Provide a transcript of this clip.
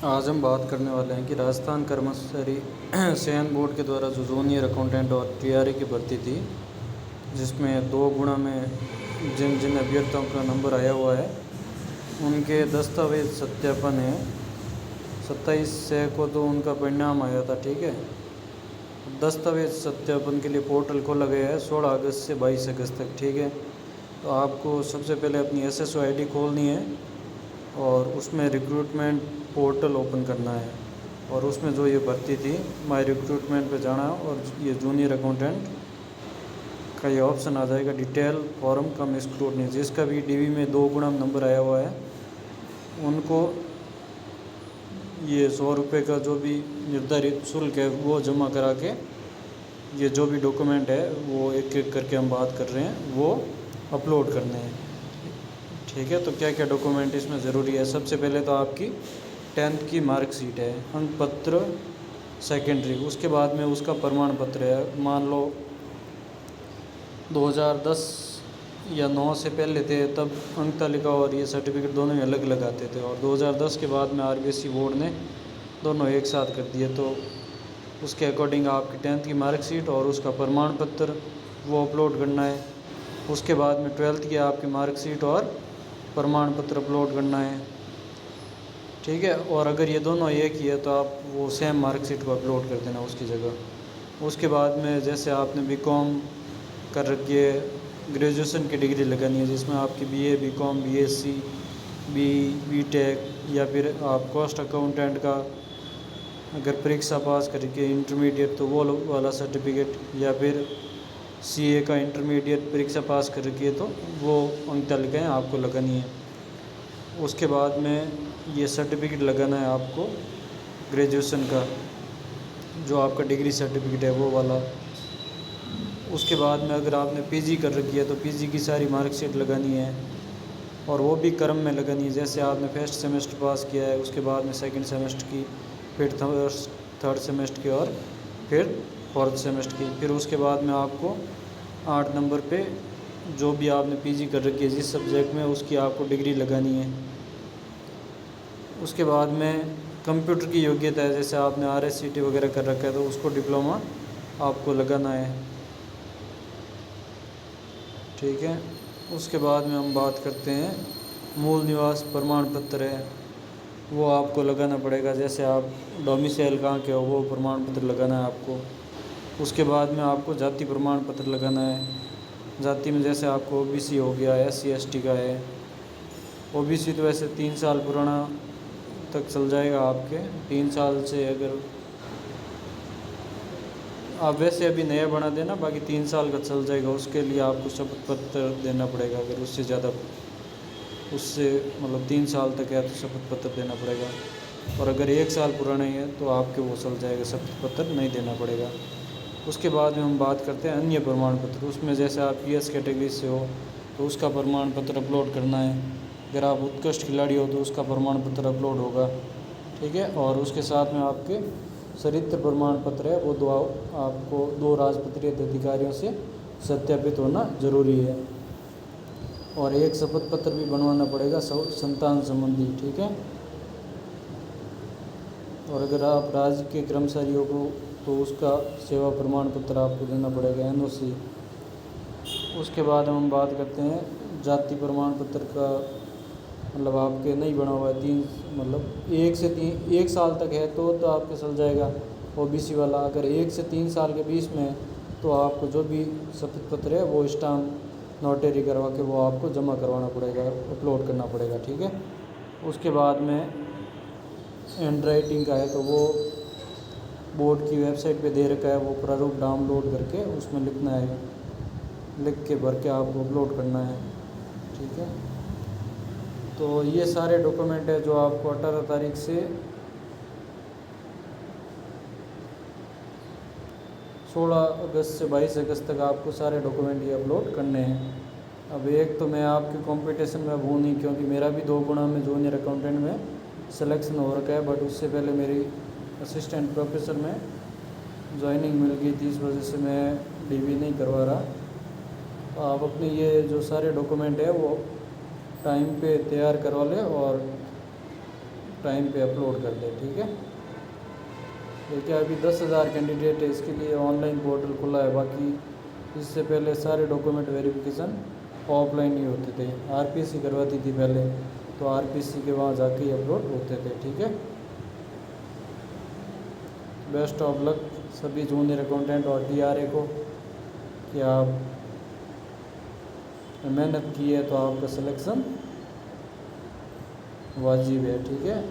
आज हम बात करने वाले हैं कि राजस्थान कर्मचारी चयन बोर्ड के द्वारा जो जूनियर अकाउंटेंट और टीआरए की भर्ती थी, जिसमें 2 गुणा में जिन जिन अभ्यर्थियों का नंबर आया हुआ है उनके दस्तावेज सत्यापन है। 27 को तो उनका परिणाम आया था। ठीक है, दस्तावेज सत्यापन के लिए पोर्टल खोला गया है 16 अगस्त से 22 अगस्त तक। ठीक है, तो आपको सबसे पहले अपनी एसएसओ आईडी खोलनी है और उसमें रिक्रूटमेंट पोर्टल ओपन करना है और उसमें जो ये भर्ती थी माय रिक्रूटमेंट पे जाना है और ये जूनियर अकाउंटेंट का ये ऑप्शन आ जाएगा, डिटेल फॉर्म कम स्क्रूटनी। जिसका भी डीवी में 2 गुणा नंबर आया हुआ है उनको ये 100 रुपये का जो भी निर्धारित शुल्क है वो जमा करा के ये जो भी डॉक्यूमेंट है वो एक एक करके हम बात कर रहे हैं वो अपलोड करने हैं। ठीक है, तो क्या क्या डॉक्यूमेंट इसमें ज़रूरी है? सबसे पहले तो आपकी 10th की मार्कशीट है, अंक पत्र सेकेंडरी, उसके बाद में उसका प्रमाण पत्र है। मान लो 2010 या 9 से पहले थे तब अंक तालिका और ये सर्टिफिकेट दोनों ही अलग अलग आते थे और 2010 के बाद में आरबीएसई बोर्ड ने दोनों एक साथ कर दिए। तो उसके अकॉर्डिंग आपकी 10th की मार्कशीट और उसका प्रमाण पत्र वो अपलोड करना है। उसके बाद में 12th की आपकी मार्कशीट और प्रमाण पत्र अपलोड करना है। ठीक है, और अगर ये दोनों एक ही है तो आप वो सेम मार्कशीट को अपलोड कर देना उसकी जगह। उसके बाद में जैसे आपने बीकॉम कर रखी है, ग्रेजुएशन की डिग्री लगानी है जिसमें आपकी बीए, बीकॉम, बीएससी, बीटेक या फिर आप कॉस्ट अकाउंटेंट का अगर परीक्षा पास करके इंटरमीडिएट तो वो वाला सर्टिफिकेट, या फिर सीए का इंटरमीडिएट परीक्षा पास कर रखी है तो वो अंक तालिकाएँ आपको लगानी है। उसके बाद में ये सर्टिफिकेट लगाना है आपको ग्रेजुएशन का, जो आपका डिग्री सर्टिफिकेट है वो वाला। उसके बाद में अगर आपने पीजी कर रखी है तो पीजी की सारी मार्कशीट लगानी है और वो भी क्रम में लगानी है। जैसे आपने फर्स्ट सेमेस्टर पास किया है उसके बाद में सेकंड सेमेस्टर की, फिर थर्ड सेमेस्टर की और फिर फोर्थ सेमेस्टर की। फिर उसके बाद में आपको 8 नंबर पे जो भी आपने पीजी कर रखी है जिस सब्जेक्ट में उसकी आपको डिग्री लगानी है। उसके बाद में कंप्यूटर की योग्यता है, जैसे आपने आरएससीटी वगैरह कर रखा है तो उसको डिप्लोमा आपको लगाना है। ठीक है, उसके बाद में हम बात करते हैं मूल निवास प्रमाण पत्र है वो आपको लगाना पड़ेगा। जैसे आप डोमिसाइल कहाँ के हो वो प्रमाण पत्र लगाना है आपको। उसके बाद में आपको जाति प्रमाण पत्र लगाना है। जाति में जैसे आपको ओबीसी हो गया, एससी एसटी का है। ओबीसी तो वैसे 3 साल पुराना तक चल जाएगा आपके, 3 साल से अगर आप वैसे अभी नया बना देना, बाकी 3 साल का चल जाएगा। उसके लिए आपको शपथ पत्र देना पड़ेगा, अगर उससे ज़्यादा उससे मतलब 3 साल तक है तो शपथ पत्र देना पड़ेगा। और अगर 1 साल पुराना है तो आपके वो चल जाएगा, शपथ पत्र नहीं देना पड़ेगा। उसके बाद में हम बात करते हैं अन्य प्रमाण पत्र। उसमें जैसे आप पीएस कैटेगरी से हो तो उसका प्रमाण पत्र अपलोड करना है। अगर आप उत्कृष्ट खिलाड़ी हो तो उसका प्रमाण पत्र अपलोड होगा। ठीक है, और उसके साथ में आपके चरित्र प्रमाण पत्र है वो आपको 2 राजपत्रित अधिकारियों से सत्यापित होना जरूरी है। और एक शपथ पत्र भी बनवाना पड़ेगा संतान संबंधी। ठीक है, और अगर आप राज्य के कर्मचारी हो तो उसका सेवा प्रमाण पत्र आपको देना पड़ेगा, एनओसी। उसके बाद हम बात करते हैं जाति प्रमाण पत्र का, मतलब आपके नहीं बना हुआ है 1 साल तक है तो आपके चल जाएगा ओबीसी वाला। अगर 1 से 3 साल के बीच में है तो आपको जो भी शपथ पत्र है वो स्टाम्प नोटरी करवा के वो आपको जमा करवाना पड़ेगा, अपलोड करना पड़ेगा। ठीक है, उसके बाद में हैंड राइटिंग का है तो वो बोर्ड की वेबसाइट पे दे रखा है, वो प्रारूप डाउनलोड करके उसमें लिखना है, लिख के भर के आपको अपलोड करना है। ठीक है, तो ये सारे डॉक्यूमेंट है जो आपको 18 तारीख से 16 अगस्त से 22 अगस्त तक आपको सारे डॉक्यूमेंट ये अपलोड करने हैं। अब एक तो मैं आपके कंपटीशन में अब हूँ नहीं, क्योंकि मेरा भी 2 गुणा में जूनियर अकाउंटेंट में सिलेक्शन हो रखा है, बट उससे पहले मेरी असिस्टेंट प्रोफेसर में ज्वाइनिंग मिल गई थी, इस वजह से मैं डीवी नहीं करवा रहा। तो आप अपने ये जो सारे डॉक्यूमेंट है वो टाइम पे तैयार करवा लें और टाइम पे अपलोड कर दे, ठीक है। देखिए अभी 10,000 कैंडिडेट है, इसके लिए ऑनलाइन पोर्टल खुला है। बाकी इससे पहले सारे डॉक्यूमेंट वेरिफिकेशन ऑफलाइन ही होते थे। आरपीसी करवाती थी पहले, तो आरपीसी के वहाँ जाके ही अपलोड होते थे, ठीक है। बेस्ट ऑफ लक सभी जूनियर अकाउंटेंट और डीआरए को कि आप मेहनत की है तो आपका सिलेक्शन वाजिब है, ठीक है।